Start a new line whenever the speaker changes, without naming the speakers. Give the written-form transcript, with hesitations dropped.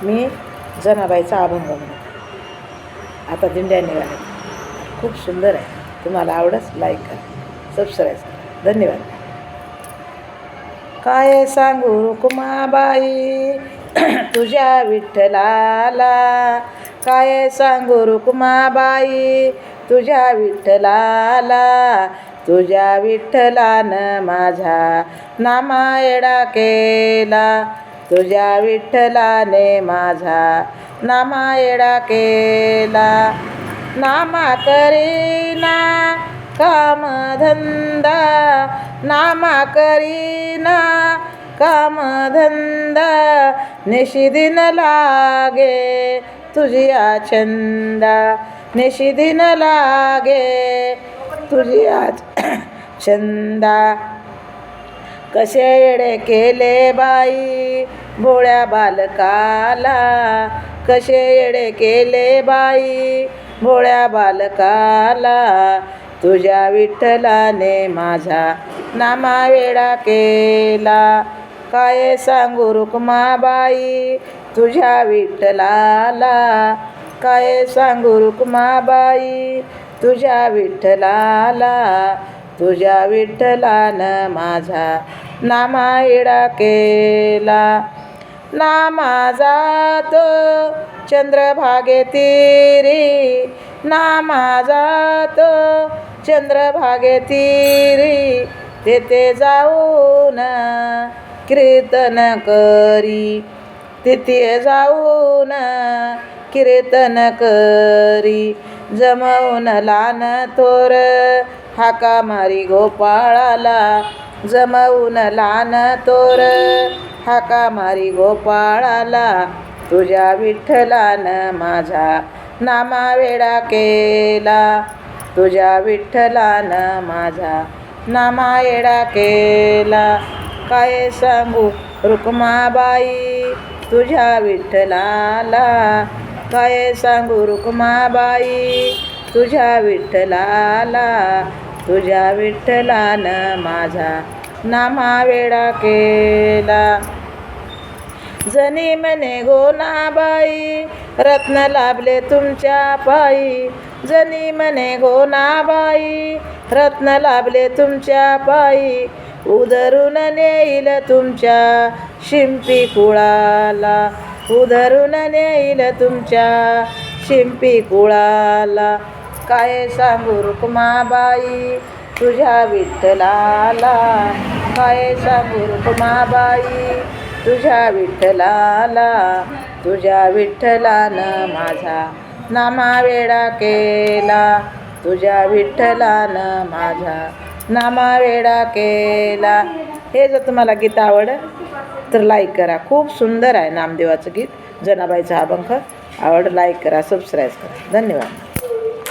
मी जनाबाईचा अभंग म्हणते. आता दिंड्या निघाल्या, खूप सुंदर आहे. तुम्हाला आवडस लाईक करा, सबस्क्राईब करा. धन्यवाद. काय सांगू रुक्माबाई तुझ्या विठ्ठलाला, काय सांगू रुक्माबाई तुझ्या विठ्ठलाला. तुझ्या विठ्ठलानं माझा नामायडा केला, तुझ्या विठ्ठलाने माझा नामायडा केला. नामा करीना कामधंदा, नामा करीना कामधंदा. निशिदिन लागे तुझिया छंदा, निशिदिन लागे तुझिया छंदा. कसे येडे केले बाई भोळ्या बालकाला, कसे येडे केले बाई भोळ्या बालकाला. तुझ्या विठ्ठलाने माझा नामावेडा केला. काय सांगू रुक्माबाई तुझ्या विठ्ठलाला, काय सांगू रुक्माबाई तुझ्या विठ्ठलाला. तुझ्या विठ्ठलानं माझा नामायडा केला. नामा जातो चंद्रभागेतीरी, नामा जातो चंद्रभागेतीरी. तेथे जाऊन कीर्तन करी, तिथे जाऊन कीर्तन करी. जमवून लहान थोर हाका मारी गोपाळाला, जमवून लहान थोर हाका मारी गोपाळाला. तुझ्या विठ्ठलानं माझा नामावेडा केला, तुझ्या विठ्ठलानं माझा नामावेडा केला. काय सांगू रुक्माबाई तुझ्या विठ्ठलाला, काय सांगू रुक्माबाई तुझ्या विठ्ठलाला. तुझ्या विठ्ठलानं माझा नामावेडा केला. जनी म्हणे गोनाबाई रत्न लाभले तुमच्या पायी, जनी म्हणे गोनाबाई रत्न लाभले तुमच्या पायी. उधरून नेईल तुमच्या शिंपी कुळाला, उधरून नेईल तुमच्या शिंपी कुळाला. काय सांगू रुक्माबाई तुझ्या विठ्ठलाला, काय सांगू रुक्माबाई तुझ्या विठ्ठलाला. तुझ्या विठ्ठलानं माझा नामावेडा केला, तुझ्या विठ्ठलानं माझा नामावेडा केला. हे जर तुम्हाला गीत आवडलं तर लाईक करा. खूप सुंदर आहे नामदेवाचं गीत, जनाबाईचा अभंग. आवड लाईक करा, सबस्क्राईब करा. धन्यवाद.